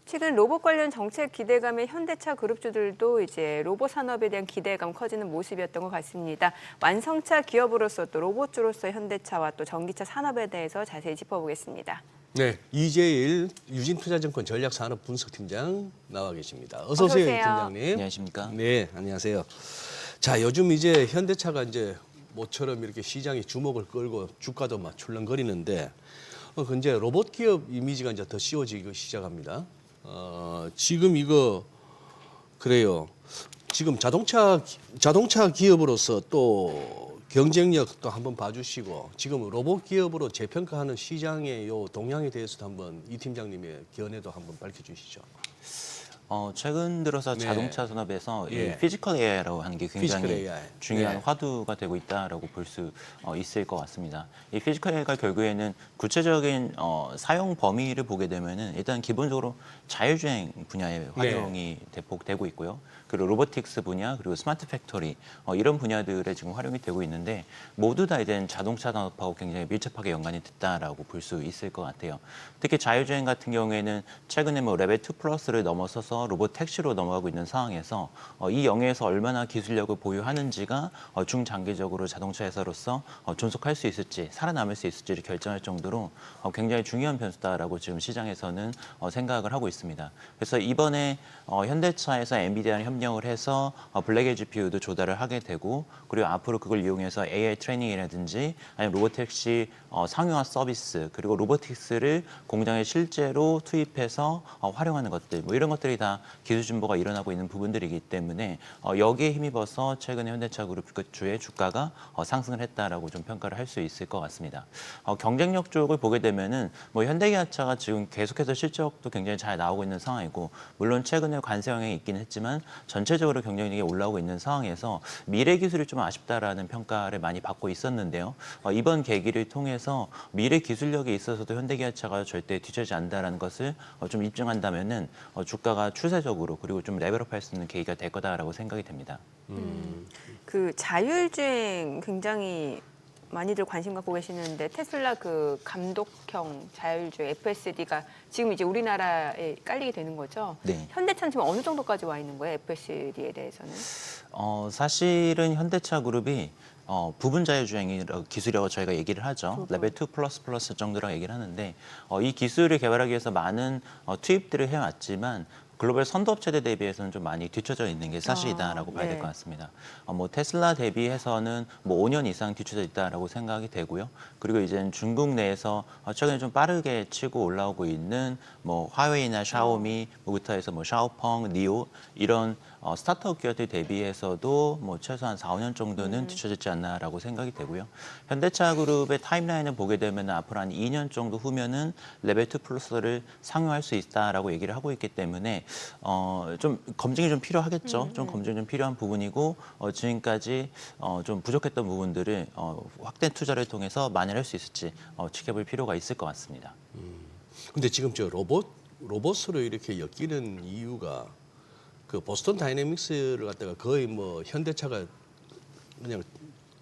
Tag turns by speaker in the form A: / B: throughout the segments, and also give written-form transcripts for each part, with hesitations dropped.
A: 최근 로봇 관련 정책 기대감에 현대차 그룹주들도 이제 로봇 산업에 대한 기대감 커지는 모습이었던 것 같습니다. 완성차 기업으로서 또 로봇주로서 현대차와 또 전기차 산업에 대해서 자세히 짚어보겠습니다.
B: 네, 이재일 유진투자증권 전략산업분석팀장 나와 계십니다. 어서 오세요,
A: 오세요.
B: 팀장님.
C: 안녕하십니까?
B: 네, 안녕하세요. 자, 요즘 이제 현대차가 이제 모처럼 이렇게 시장이 주목을 끌고 주가도 막 출렁거리는데 이제 로봇 기업 이미지가 이제 더 씌워지기 시작합니다. 지금 이거 그래요. 지금 자동차 기업으로서 또 경쟁력도 한번 봐주시고 지금 로봇 기업으로 재평가하는 시장의 요 동향에 대해서도 한번 이 팀장님의 견해도 한번 밝혀주시죠.
C: 최근 들어서
B: 네.
C: 자동차 산업에서
B: 예.
C: 이 피지컬 AI라고 하는 게
B: 피지컬
C: 굉장히
B: AI.
C: 중요한
B: 네.
C: 화두가 되고 있다라고 볼 수 있을 것 같습니다. 이 피지컬 AI가 결국에는 구체적인 사용 범위를 보게 되면은 일단 기본적으로 자율주행 분야에 활용이 대폭 되고 있고요. 그리고 로보틱스 분야 그리고 스마트 팩토리 이런 분야들에 지금 활용이 되고 있는데 모두 다 이제 자동차 산업하고 굉장히 밀접하게 연관이 됐다라고 볼 수 있을 것 같아요. 특히 자율주행 같은 경우에는 최근에 뭐 레벨 2 플러스를 넘어서서 로봇 택시로 넘어가고 있는 상황에서 이 영역에서 얼마나 기술력을 보유하는지가 중장기적으로 자동차 회사로서 존속할 수 있을지 살아남을 수 있을지를 결정할 정도로 굉장히 중요한 변수다라고 지금 시장에서는 생각을 하고 있습니다. 그래서 이번에 현대차에서 엔비디아랑 협력을 해서 블랙의 GPU도 조달을 하게 되고 그리고 앞으로 그걸 이용해서 AI 트레이닝이라든지 아니면 로보택시 상용화 서비스 그리고 로보틱스를 공장에 실제로 투입해서 활용하는 것들 뭐 이런 것들이 다 기술 진보가 일어나고 있는 부분들이기 때문에 여기에 힘입어서 최근에 현대차 그룹 주의 주가가 상승을 했다라고 좀 평가를 할 수 있을 것 같습니다. 경쟁력 쪽을 보게 되면은 뭐 현대기아차가 지금 계속해서 실적도 굉장히 잘 나오고 있는 상황이고 물론 최근에 관세 영향이 있긴 했지만 전체적으로 경쟁력이 올라오고 있는 상황에서 미래 기술이 좀 아쉽다라는 평가를 많이 받고 있었는데요. 이번 계기를 통해서 미래 기술력에 있어서도 현대기아차가 절대 뒤처지지 않는다라는 것을 좀 입증한다면은 주가가 추세적으로 그리고 좀 레벨업할 수 있는 계기가 될 거다라고 생각이 됩니다.
A: 그 자율주행 굉장히 많이들 관심 갖고 계시는데 테슬라 그 감독형 자율주행 FSD가 지금 이제 우리나라에 깔리게 되는 거죠.
C: 네.
A: 현대차는 지금 어느 정도까지 와 있는 거예요? FSD에 대해서는?
C: 사실은 현대차 그룹이 부분 자율주행 기술이라고 저희가 얘기를 하죠. 레벨 2 플러스 정도라고 얘기를 하는데 이 기술을 개발하기 위해서 많은 투입들을 해왔지만 글로벌 선도업체들 대비해서는 좀 많이 뒤처져 있는 게 사실이다라고 봐야 될 것 같습니다. 뭐 테슬라 대비해서는 뭐 5년 이상 뒤처져 있다라고 생각이 되고요. 그리고 이제 중국 내에서 최근에 좀 빠르게 치고 올라오고 있는 뭐 화웨이나 샤오미부터 해서 뭐 샤오펑, 니오 이런 스타트업 기업들 대비해서도 뭐 최소한 4, 5년 정도는 뒤처졌지 않나라고 생각이 되고요. 현대차 그룹의 타임라인을 보게 되면 앞으로 한 2년 정도 후면은 레벨 2 플러스를 상용할 수 있다라고 얘기를 하고 있기 때문에 좀 검증이 좀 필요하겠죠. 좀 검증이 좀 필요한 부분이고 지금까지 좀 부족했던 부분들을 확대 투자를 통해서 만회할 수 있을지 지켜볼 필요가 있을 것 같습니다.
B: 근데 지금 저 로봇으로 이렇게 엮이는 이유가 그 보스턴 다이내믹스를 갖다가 거의 뭐 현대차가 그냥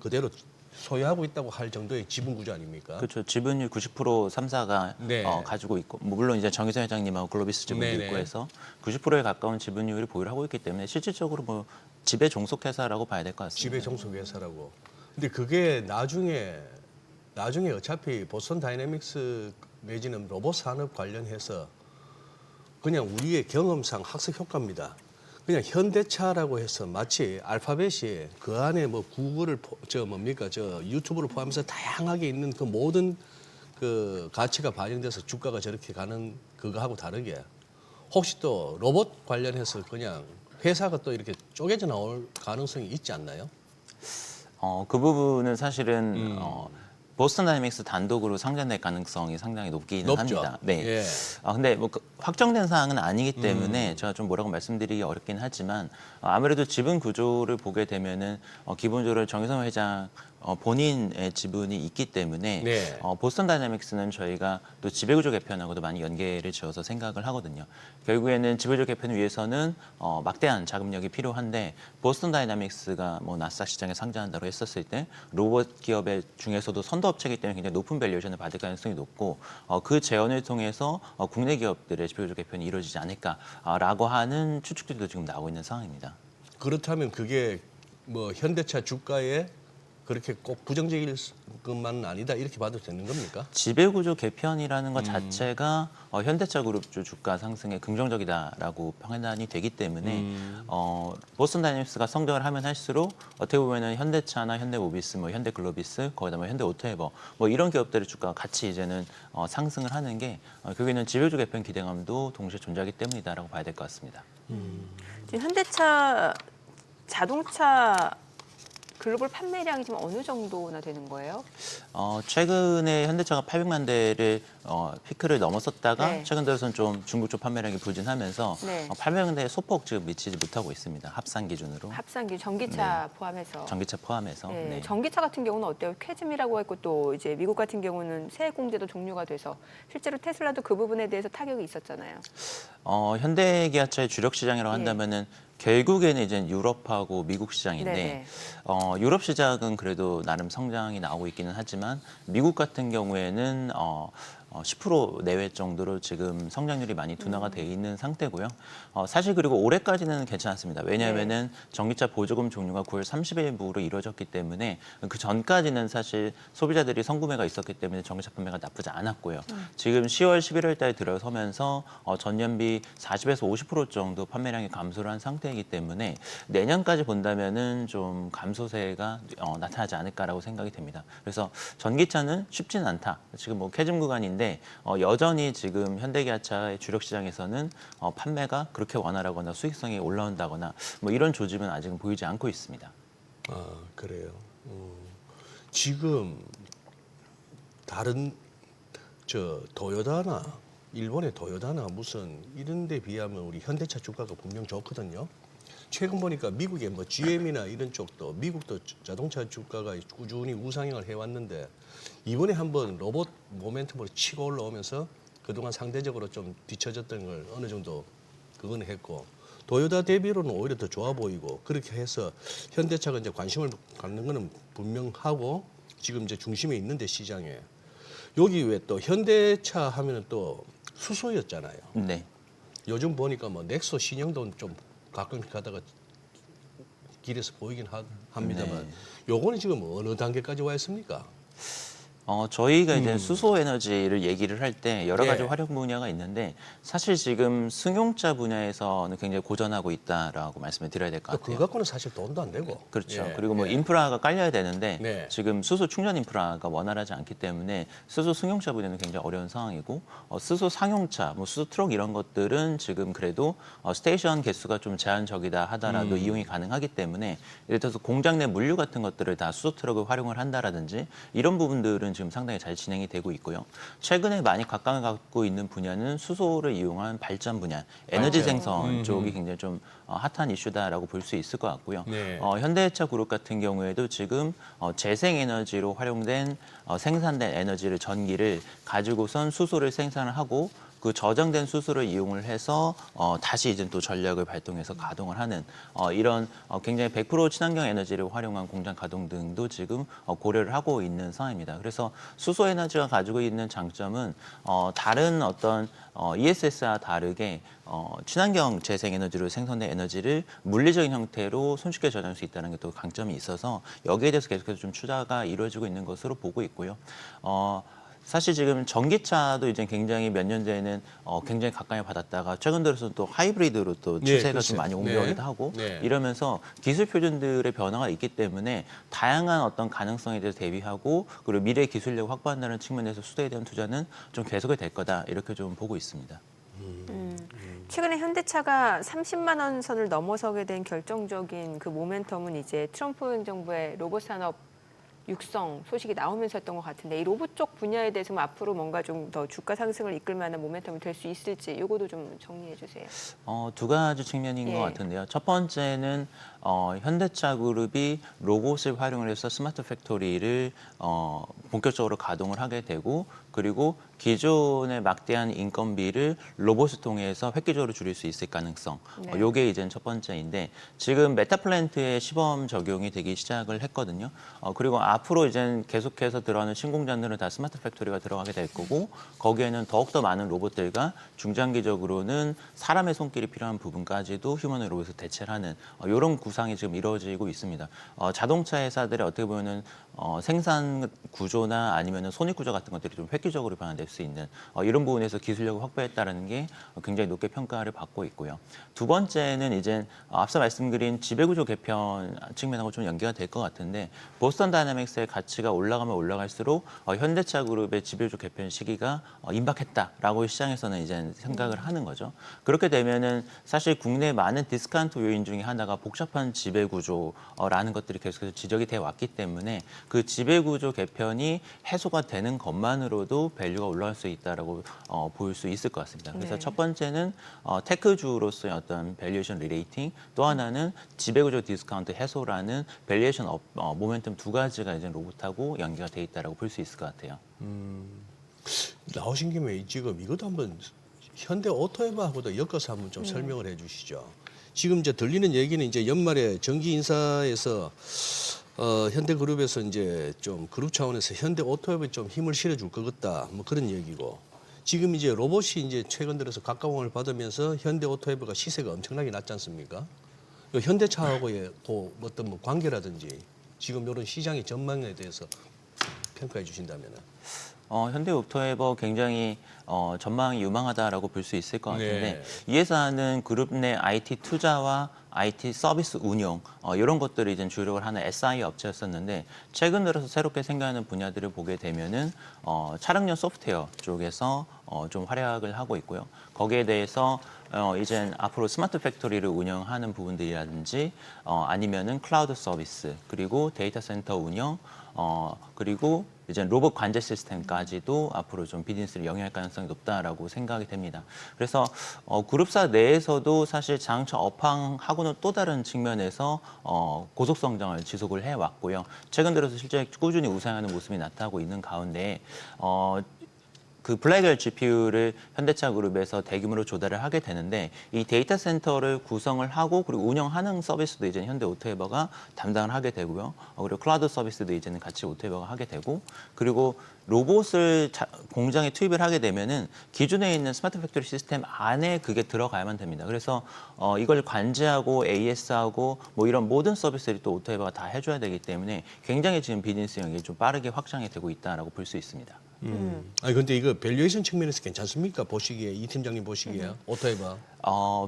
B: 그대로 소유하고 있다고 할 정도의 지분 구조 아닙니까?
C: 그렇죠. 지분율 90% 3사가
B: 네.
C: 가지고 있고 물론 이제 정의선 회장님하고 글로비스 지분도
B: 네네.
C: 있고 해서 90%에 가까운 지분율을 보유를 하고 있기 때문에 실질적으로 뭐 지배 종속 회사라고 봐야 될 것 같습니다.
B: 지배 종속 회사라고. 근데 그게 나중에 어차피 보스턴 다이내믹스 내지는 로봇 산업 관련해서 그냥 우리의 경험상 학습 효과입니다. 그냥 현대차라고 해서 마치 알파벳이 그 안에 뭐 구글을 유튜브를 포함해서 다양하게 있는 그 모든 그 가치가 반영돼서 주가가 저렇게 가는 그거하고 다르게 혹시 또 로봇 관련해서 그냥 회사가 또 이렇게 쪼개져 나올 가능성이 있지 않나요?
C: 그 부분은 사실은 보스턴 다이내믹스 단독으로 상장될 가능성이 상당히 높기는
B: 높죠.
C: 합니다. 네.
B: 예.
C: 근데 뭐 확정된 사항은 아니기 때문에 제가 좀 뭐라고 말씀드리기 어렵긴 하지만 아무래도 지분 구조를 보게 되면은 기본적으로 정의선 회장 본인의 지분이 있기 때문에
B: 네.
C: 보스턴 다이내믹스는 저희가 또 지배구조 개편하고도 많이 연계를 지어서 생각을 하거든요. 결국에는 지배구조 개편을 위해서는 막대한 자금력이 필요한데 보스턴 다이내믹스가 뭐 나스닥 시장에 상장한다고 했었을 때 로봇 기업의 중에서도 선도 업체이기 때문에 굉장히 높은 밸류에이션을 받을 가능성이 높고 그 재원을 통해서 국내 기업들의 지배구조 개편이 이루어지지 않을까라고 하는 추측들도 지금 나오고 있는 상황입니다.
B: 그렇다면 그게 뭐 현대차 주가에 그렇게 꼭 부정적일 것만은 아니다 이렇게 봐도 되는 겁니까?
C: 지배구조 개편이라는 것 자체가 현대차 그룹주 주가 상승에 긍정적이다라고 판단이 되기 때문에 보스턴 다이내믹스가 성장을 하면 할수록 어떻게 보면은 현대차나 현대모비스, 뭐 현대글로비스, 거기다 뭐 현대오토에버 뭐 이런 기업들의 주가가 같이 이제는 상승을 하는 게 결국에는 지배구조 개편 기대감도 동시에 존재하기 때문이다라고 봐야 될 것 같습니다.
A: 지금 현대차 자동차 글로벌 판매량이 지금 어느 정도나 되는 거예요?
C: 최근에 현대차가 800만 대를 피크를 넘었었다가
A: 네.
C: 최근 들어서는 좀 중국 쪽 판매량이 부진하면서
A: 네.
C: 800만 대의 소폭 지금 미치지 못하고 있습니다. 합산 기준으로.
A: 합산기 전기차 포함해서.
C: 전기차 포함해서.
A: 네,
C: 네.
A: 전기차 같은 경우는 어때요? 쾌즘이라고 했고 또 이제 미국 같은 경우는 세액 공제도 종료가 돼서 실제로 테슬라도 그 부분에 대해서 타격이 있었잖아요.
C: 현대기아차의 주력 시장이라고 한다면은 결국에는 이제 유럽하고 미국 시장인데
A: 네네.
C: 유럽 시장은 그래도 나름 성장이 나오고 있기는 하지만 미국 같은 경우에는 10% 내외 정도로 지금 성장률이 많이 둔화가 돼 있는 상태고요. 사실 그리고 올해까지는 괜찮았습니다. 왜냐하면은 전기차 보조금 종료가 9월 30일부로 이루어졌기 때문에 그 전까지는 사실 소비자들이 선구매가 있었기 때문에 전기차 판매가 나쁘지 않았고요. 지금 10월, 11월 달에 들어서면서 전년비 40에서 50% 정도 판매량이 감소를 한 상태이기 때문에 내년까지 본다면은 좀 감소세가 나타나지 않을까라고 생각이 됩니다. 그래서 전기차는 쉽지는 않다. 지금 뭐 캐즘 구간인데 여전히 지금 현대기아차의 주력 시장에서는 판매가 그렇게 원활하거나 수익성이 올라온다거나 뭐 이런 조짐은 아직은 보이지 않고 있습니다.
B: 아 그래요. 지금 다른 도요타나 일본의 도요타나 무슨 이런 데 비하면 우리 현대차 주가가 분명 좋거든요. 최근 보니까 미국의 뭐 GM이나 이런 쪽도 미국도 자동차 주가가 꾸준히 우상향을 해왔는데 이번에 한번 로봇 모멘텀으로 치고 올라오면서 그동안 상대적으로 좀 뒤처졌던 걸 어느 정도 그거는 했고 도요타 대비로는 오히려 더 좋아 보이고 그렇게 해서 현대차가 이제 관심을 갖는 거는 분명하고 지금 이제 중심에 있는데 시장에 여기 왜 또 현대차 하면은 또 수소였잖아요.
C: 네.
B: 요즘 보니까 뭐 넥소 신형도 좀 가끔 가다가 길에서 보이긴 합니다만
C: 네.
B: 요거는 지금 어느 단계까지 와 있습니까?
C: 저희가 이제 수소 에너지를 얘기를 할 때 여러 가지
B: 예.
C: 활용 분야가 있는데 사실 지금 승용차 분야에서는 굉장히 고전하고 있다라고 말씀을 드려야 될 것
B: 또
C: 같아요.
B: 그거 갖고는 사실 돈도 안 되고.
C: 그렇죠.
B: 예,
C: 그리고 뭐
B: 예.
C: 인프라가 깔려야 되는데
B: 네.
C: 지금 수소 충전 인프라가 원활하지 않기 때문에 수소 승용차 분야는 굉장히 어려운 상황이고 수소 상용차, 뭐 수소 트럭 이런 것들은 지금 그래도 스테이션 개수가 좀 제한적이다 하더라도 이용이 가능하기 때문에 예를 들어서 공장 내 물류 같은 것들을 다 수소 트럭을 활용을 한다라든지 이런 부분들은 지금 상당히 잘 진행이 되고 있고요. 최근에 많이 각광을 갖고 있는 분야는 수소를 이용한 발전 분야, 에너지
B: 발전.
C: 생성 쪽이 굉장히 좀 핫한 이슈다라고 볼 수 있을 것 같고요.
B: 네.
C: 현대차 그룹 같은 경우에도 지금 재생에너지로 활용된 생산된 에너지를 전기를 가지고선 수소를 생산을 하고 그 저장된 수소를 이용을 해서 다시 이제 또 전력을 발동해서 가동을 하는 이런 굉장히 100% 친환경 에너지를 활용한 공장 가동 등도 지금 고려를 하고 있는 상황입니다. 그래서 수소 에너지가 가지고 있는 장점은 다른 어떤 ESS와 다르게 친환경 재생 에너지로 생성된 에너지를 물리적인 형태로 손쉽게 저장할 수 있다는 게 또 강점이 있어서 여기에 대해서 계속해서 좀 투자가 이루어지고 있는 것으로 보고 있고요. 사실 지금 전기차도 이제 굉장히 몇 년 전에는 굉장히 각광을 받았다가 최근 들어서는 또 하이브리드로 또
B: 네,
C: 추세가
B: 글쎄요.
C: 좀 많이 옮겨가기도 하고
B: 네.
C: 이러면서 기술 표준들의 변화가 있기 때문에 다양한 어떤 가능성에 대해서 대비하고 그리고 미래 기술력을 확보한다는 측면에서 수도에 대한 투자는 좀 계속이 될 거다 이렇게 좀 보고 있습니다.
A: 최근에 현대차가 30만 원 선을 넘어서게 된 결정적인 그 모멘텀은 이제 트럼프 행정부의 로봇 산업 육성 소식이 나오면서였던 것 같은데 이 로봇 쪽 분야에 대해서 앞으로 뭔가 좀 더 주가 상승을 이끌 만한 모멘텀이 될 수 있을지 이것도 좀 정리해 주세요.
C: 두 가지 측면인
A: 예.
C: 것 같은데요. 첫 번째는 현대차 그룹이 로봇을 활용을 해서 스마트 팩토리를 본격적으로 가동을 하게 되고 그리고 기존의 막대한 인건비를 로봇을 통해서 획기적으로 줄일 수 있을 가능성.
A: 네.
C: 요게 이제 첫 번째인데 지금 메타플랜트에 시범 적용이 되기 시작을 했거든요. 그리고 앞으로 이제 계속해서 들어가는 신공장들은 다 스마트 팩토리가 들어가게 될 거고 거기에는 더욱더 많은 로봇들과 중장기적으로는 사람의 손길이 필요한 부분까지도 휴머노 로봇을 대체를 하는 이런 구상이 지금 이루어지고 있습니다. 자동차 회사들의 어떻게 보면은 생산 구조나 아니면은 손익 구조 같은 것들이 좀 획기적으로 변화될 수 있는 이런 부분에서 기술력을 확보했다는 게 굉장히 높게 평가를 받고 있고요. 두 번째는 이제 앞서 말씀드린 지배구조 개편 측면하고 좀 연계가 될 것 같은데 보스턴 다이내믹스의 가치가 올라가면 올라갈수록 현대차 그룹의 지배구조 개편 시기가 임박했다라고 시장에서는 이제 생각을 하는 거죠. 그렇게 되면은 사실 국내 많은 디스카운트 요인 중에 하나가 복잡한 지배구조라는 것들이 계속해서 지적이 돼 왔기 때문에 그 지배구조 개편이 해소가 되는 것만으로도 밸류가 올라갈 수 있다라고 보일 수 있을 것 같습니다. 그래서
A: 네.
C: 첫 번째는 테크주로서의 어떤 밸류에이션 리레이팅, 또 하나는 지배구조 디스카운트 해소라는 밸류에이션 모멘텀 두 가지가 이제 로봇하고 연계가 돼 있다라고 볼 수 있을 것 같아요.
B: 나오신 김에 지금 이것도 한번 현대 오토에바하고도 엮어서 한번 좀 설명을 해주시죠. 지금 이제 들리는 얘기는 이제 연말에 정기 인사에서 현대그룹에서 이제 좀 그룹 차원에서 현대 오토앱에 좀 힘을 실어줄 것 같다. 뭐 그런 얘기고. 지금 이제 로봇이 이제 최근 들어서 각광을 받으면서 현대 오토앱가 시세가 엄청나게 낮지 않습니까? 현대차하고의 또 어떤 뭐 관계라든지 지금 이런 시장의 전망에 대해서 평가해 주신다면은.
C: 현대 옵토에버 굉장히 전망이 유망하다라고 볼 수 있을 것 같은데
B: 네.
C: 이 회사는 그룹 내 IT 투자와 IT 서비스 운용 이런 것들을 이제 주력을 하는 SI 업체였었는데 최근 들어서 새롭게 생겨나는 분야들을 보게 되면은 차량용 소프트웨어 쪽에서 좀 활약을 하고 있고요. 거기에 대해서 이젠 앞으로 스마트 팩토리를 운영하는 부분들이라든지 아니면은 클라우드 서비스 그리고 데이터 센터 운영 그리고 이제 로봇 관제 시스템까지도 앞으로 좀 비즈니스를 영위할 가능성이 높다라고 생각이 됩니다. 그래서 그룹사 내에서도 사실 자동차 업황하고는 또 다른 측면에서 고속 성장을 지속을 해왔고요. 최근 들어서 실제 꾸준히 우상하는 모습이 나타나고 있는 가운데 그 블랙웰 GPU를 현대차 그룹에서 대규모로 조달을 하게 되는데 이 데이터 센터를 구성을 하고 그리고 운영하는 서비스도 이제 현대 오토에버가 담당을 하게 되고요. 그리고 클라우드 서비스도 이제는 같이 오토에버가 하게 되고 그리고 로봇을 공장에 투입을 하게 되면은 기존에 있는 스마트 팩토리 시스템 안에 그게 들어가야만 됩니다. 그래서 이걸 관제하고 AS하고 뭐 이런 모든 서비스들이 또 오토에버가 다 해줘야 되기 때문에 굉장히 지금 비즈니스 영역이 좀 빠르게 확장이 되고 있다라고 볼 수 있습니다.
B: 아니 근데 이거 밸류에이션 측면에서 괜찮습니까? 보시기에 이 팀장님 보시기에 오토에바.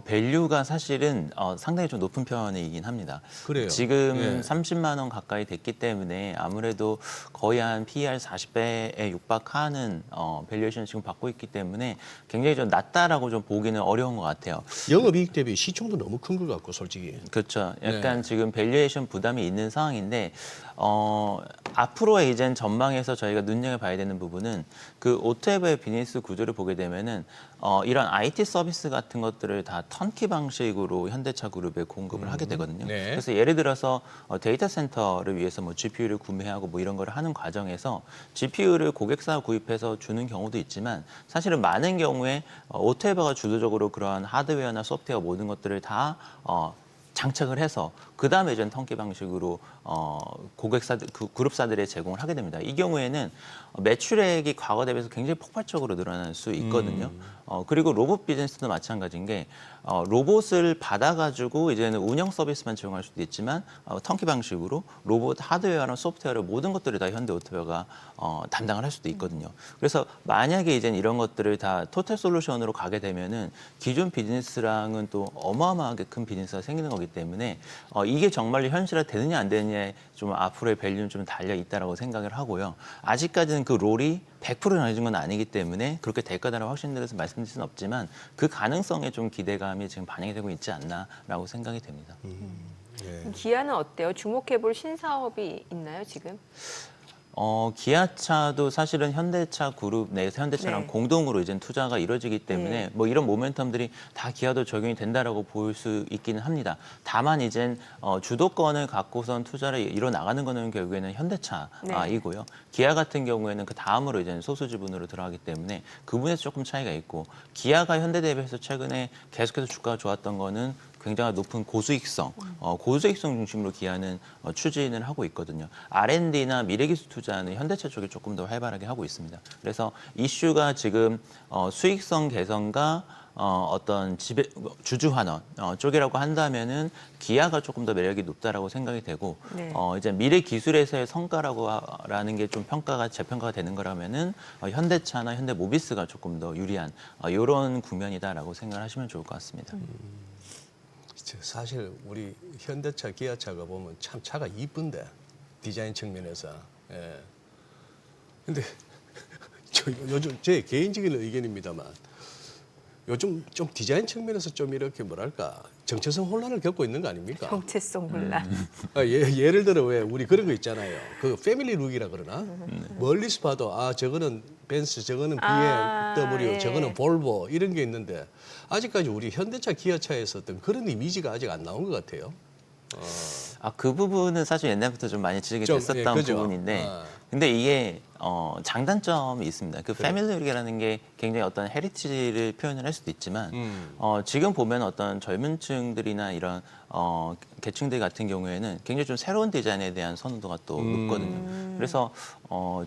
C: 밸류가 사실은 상당히 좀 높은 편이긴 합니다.
B: 그래요.
C: 지금
B: 예.
C: 30만 원 가까이 됐기 때문에 아무래도 거의 한 PER 40배에 육박하는 밸류에이션을 지금 받고 있기 때문에 굉장히 좀 낮다라고 좀 보기는 어려운 것 같아요.
B: 영업이익 대비 시총도 너무 큰 것 같고 솔직히.
C: 그렇죠. 약간
B: 네.
C: 지금 밸류에이션 부담이 있는 상황인데 앞으로의 이젠 전망에서 저희가 눈여겨봐야 되는 부분은 그 오토에버의 비즈니스 구조를 보게 되면은 이런 IT 서비스 같은 것들을 다 턴키 방식으로 현대차 그룹에 공급을 하게 되거든요.
B: 네.
C: 그래서 예를 들어서 데이터 센터를 위해서 뭐 GPU를 구매하고 뭐 이런 거를 하는 과정에서 GPU를 고객사 구입해서 주는 경우도 있지만 사실은 많은 경우에 오토에버가 주도적으로 그러한 하드웨어나 소프트웨어 모든 것들을 다 장착을 해서 그 다음에 이제 턴키 방식으로 고객사들 그룹사들에 제공을 하게 됩니다. 이 경우에는 매출액이 과거 대비해서 굉장히 폭발적으로 늘어날 수 있거든요. 그리고 로봇 비즈니스도 마찬가지인 게 로봇을 받아가지고 이제는 운영 서비스만 제공할 수도 있지만 턴키 방식으로 로봇 하드웨어랑 소프트웨어 모든 것들을 다 현대 오토웨어가 담당을 할 수도 있거든요. 그래서 만약에 이제 이런 것들을 다 토탈 솔루션으로 가게 되면은 기존 비즈니스랑은 또 어마어마하게 큰 비즈니스가 생기는 거기 때문에 이게 정말로 현실화 되느냐 안 되느냐에 좀 앞으로의 밸류는 좀 달려 있다라고 생각을 하고요. 아직까지는 그 롤이 100% 정해진 건 아니기 때문에 그렇게 될 거다라고 확신들어서 말씀드릴 수는 없지만 그 가능성에 좀 기대감이 지금 반영이 되고 있지 않나라고 생각이 됩니다.
B: 예.
A: 기아는 어때요? 주목해볼 신사업이 있나요 지금?
C: 기아차도 사실은 현대차 그룹 내에서 현대차랑
A: 네.
C: 공동으로 이제 투자가 이루어지기 때문에
A: 네.
C: 뭐 이런 모멘텀들이 다 기아도 적용이 된다라고 볼 수 있기는 합니다. 다만 이젠 주도권을 갖고선 투자를 이뤄 나가는 거는 결국에는 현대차이고요. 기아 같은 경우에는 그 다음으로 이제 소수 지분으로 들어가기 때문에 그 부분에서 조금 차이가 있고 기아가 현대 대비해서 최근에 계속해서 주가가 좋았던 거는 굉장히 높은 고수익성, 고수익성 중심으로 기아는 추진을 하고 있거든요. R&D나 미래기술 투자는 현대차 쪽이 조금 더 활발하게 하고 있습니다. 그래서 이슈가 지금 수익성 개선과 어떤 주주 환원 쪽이라고 한다면은 기아가 조금 더 매력이 높다라고 생각이 되고
A: 네.
C: 이제 미래 기술에서의 성과라고라는 게 좀 재평가가 되는 거라면은 현대차나 현대모비스가 조금 더 유리한 이런 국면이다라고 생각을 하시면 좋을 것 같습니다.
B: 사실 우리 현대차, 기아차가 보면 참 차가 이쁜데 디자인 측면에서. 예. 근데 요즘 제 개인적인 의견입니다만 요즘 좀 디자인 측면에서 좀 이렇게 뭐랄까 정체성 혼란을 겪고 있는 거 아닙니까?
A: 정체성 혼란.
B: 예를 들어 왜 우리 그런 거 있잖아요. 그 패밀리 룩이라 그러나 멀리서 봐도 저거는 벤츠, 저거는 BMW,
A: 예.
B: 저거는 볼보 이런 게 있는데 아직까지 우리 현대차, 기아차에서 어떤 그런 이미지가 아직 안 나온 것 같아요.
C: 그 부분은 사실 옛날부터 좀 많이 지적이
B: 좀,
C: 됐었던
B: 예, 그죠?
C: 부분인데, 근데 이게 장단점이 있습니다. 그
B: 그래.
C: 패밀리룩이라는 게 굉장히 어떤 헤리티지를 표현을 할 수도 있지만, 지금 보면 어떤 젊은층들이나 이런 계층들 같은 경우에는 굉장히 좀 새로운 디자인에 대한 선호도가 또 높거든요. 그래서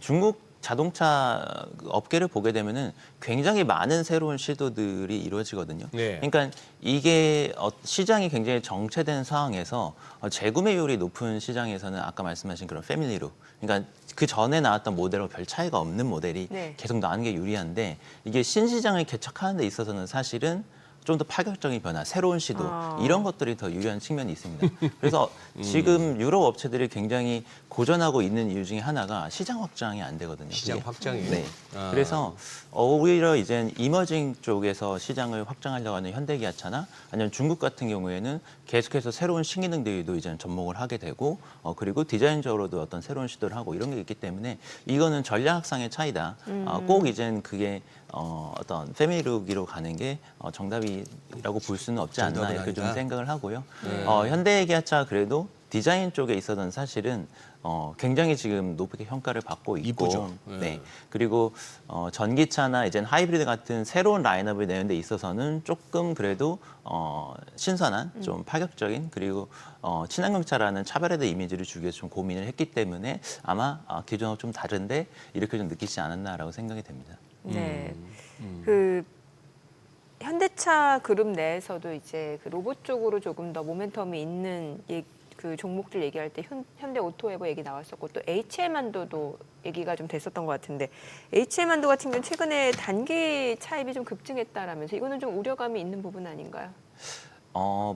C: 중국 자동차 업계를 보게 되면은 굉장히 많은 새로운 시도들이 이루어지거든요.
B: 네.
C: 그러니까 이게 시장이 굉장히 정체된 상황에서 재구매율이 높은 시장에서는 아까 말씀하신 그런 패밀리룩, 그러니까 그 전에 나왔던 모델과 별 차이가 없는 모델이
A: 네.
C: 계속 나오는 게 유리한데 이게 신시장을 개척하는 데 있어서는 사실은 좀 더 파격적인 변화, 새로운 시도 이런 것들이 더 유리한 측면이 있습니다. 그래서 지금 유럽 업체들이 굉장히 고전하고 있는 이유 중에 하나가 시장 확장이 안 되거든요.
B: 시장
C: 그게.
B: 확장이.
C: 네. 그래서 오히려 이제 이머징 쪽에서 시장을 확장하려고 하는 현대기아차나 아니면 중국 같은 경우에는 계속해서 새로운 신기능들도 이제 접목을 하게 되고 그리고 디자인적으로도 어떤 새로운 시도를 하고 이런 게 있기 때문에 이거는 전략상의 차이다. 꼭 이젠 그게 어떤 패밀리룩으로 가는 게 정답이라고 볼 수는 없지 않나
B: 정답은
C: 이렇게 좀
B: 아니다.
C: 생각을 하고요. 현대기아차 그래도 디자인 쪽에 있어서는 사실은 굉장히 지금 높게 평가를 받고 있고,
B: 이쁘죠.
C: 네. 그리고 전기차나 이제 하이브리드 같은 새로운 라인업을 내는 데 있어서는 조금 그래도 신선한, 좀 파격적인 그리고 친환경차라는 차별화된 이미지를 주기 위해서 좀 고민을 했기 때문에 아마 기존하고 좀 다른데 이렇게 좀 느끼지 않았나라고 생각이 됩니다.
A: 네. 그 현대차 그룹 내에서도 이제 그 로봇 쪽으로 조금 더 모멘텀이 있는 그 종목들 얘기할 때 현대 오토에버 얘기 나왔었고 또 HL만도도 얘기가 좀 됐었던 것 같은데 HL만도 같은 경우는 최근에 단기 차입이 좀 급증했다라면서 이거는 좀 우려감이 있는 부분 아닌가요?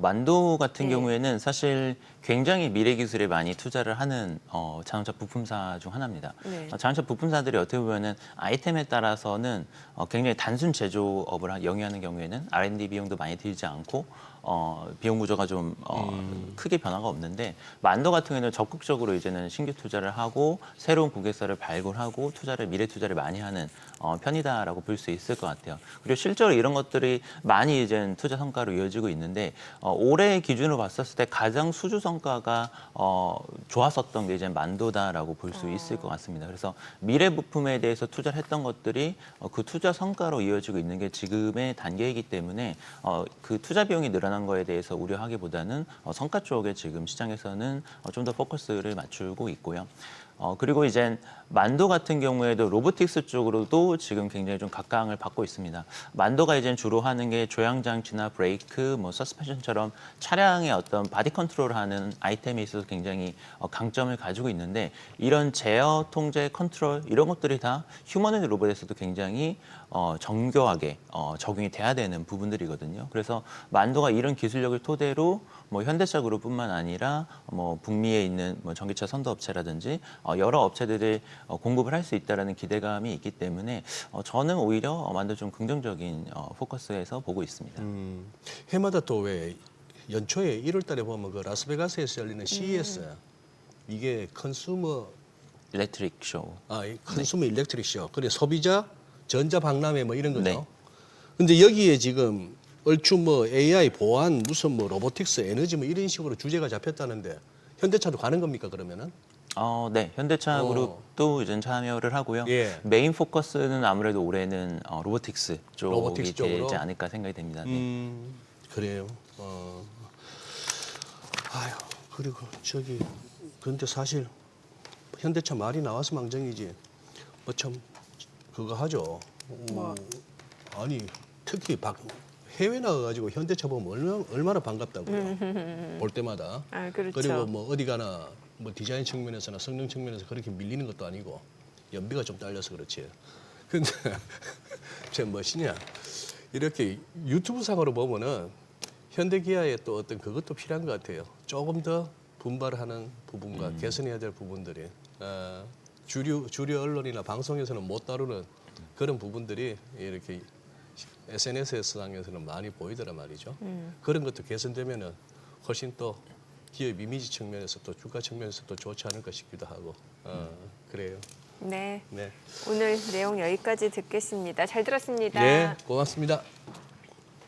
C: 만도 같은
A: 네.
C: 경우에는 사실 굉장히 미래 기술에 많이 투자를 하는 자동차 부품사 중 하나입니다.
A: 네.
C: 자동차 부품사들이 어떻게 보면은 아이템에 따라서는 굉장히 단순 제조업을 영위하는 경우에는 R&D 비용도 많이 들지 않고 비용 구조가 좀 크게 변화가 없는데 만도 같은 경우에는 적극적으로 이제는 신규 투자를 하고 새로운 고객사를 발굴하고 미래 투자를 많이 하는 편이다라고 볼 수 있을 것 같아요. 그리고 실제로 이런 것들이 많이 이제 투자 성과로 이어지고 있는데 올해 기준으로 봤었을 때 가장 수주 성과가 좋았었던 게 이제 만도다라고 볼 수 있을 것 같습니다. 그래서 미래 부품에 대해서 투자를 했던 것들이 그 투자 성과로 이어지고 있는 게 지금의 단계이기 때문에 그 투자 비용이 늘어난 거에 대해서 우려하기보다는 성과 쪽에 지금 시장에서는 좀 더 포커스를 맞추고 있고요. 그리고 이제 만도 같은 경우에도 로보틱스 쪽으로도 지금 굉장히 좀 각광을 받고 있습니다. 만도가 이제 주로 하는 게 조향 장치나 브레이크, 서스펜션처럼 차량의 어떤 바디 컨트롤을 하는 아이템에 있어서 굉장히 강점을 가지고 있는데 이런 제어, 통제, 컨트롤 이런 것들이 다 휴머노이드 로봇에서도 굉장히 정교하게 적용이 돼야 되는 부분들이거든요. 그래서 만도가 이런 기술력을 토대로 현대차 그룹뿐만 아니라 북미에 있는 전기차 선도업체라든지 여러 업체들이 공급을 할 수 있다라는 기대감이 있기 때문에 저는 오히려 만도 좀 긍정적인 포커스에서 보고 있습니다.
B: 해마다 또 왜 연초에 1월달에 보면 그 라스베가스에서 열리는 CES 이게 컨슈머
C: 일렉트릭 쇼.
B: 컨슈머 일렉트릭 쇼. 그래 소비자 전자 박람회 뭐 이런 거죠.
C: 네.
B: 근데 여기에 지금 얼추 뭐 AI 보안 무슨 뭐 로보틱스 에너지 뭐 이런 식으로 주제가 잡혔다는데 현대차도 가는 겁니까 그러면은?
C: 네, 현대차 그룹도 이제 참여를 하고요.
B: 예.
C: 메인 포커스는 아무래도 올해는 로보틱스 쪽이
B: 로보틱스 쪽으로?
C: 되지 않을까 생각이 됩니다. 네.
B: 그래요. 아유 그리고 저기 근데 사실 현대차 말이 나와서 망정이지 뭐 참 그거 하죠. 아니 특히 해외 나가가지고 현대차 보면 얼마나 반갑다고요. 볼 때마다.
A: 아, 그렇죠.
B: 그리고 뭐 어디 가나 뭐 디자인 측면에서나 성능 측면에서 그렇게 밀리는 것도 아니고 연비가 좀 딸려서 그렇지. 근데 저 뭐시냐 이렇게 유튜브 상으로 보면은 현대기아의 또 어떤 그것도 필요한 것 같아요. 조금 더 분발하는 부분과 개선해야 될 부분들이 주류 언론이나 방송에서는 못 다루는 그런 부분들이 이렇게 SNS상에서는 많이 보이더라 말이죠. 그런 것도 개선되면은 훨씬 또 기업 이미지 측면에서 또 주가 측면에서 또 좋지 않을까 싶기도 하고 그래요.
A: 네.
B: 네.
A: 오늘 내용 여기까지 듣겠습니다. 잘 들었습니다.
B: 네, 고맙습니다.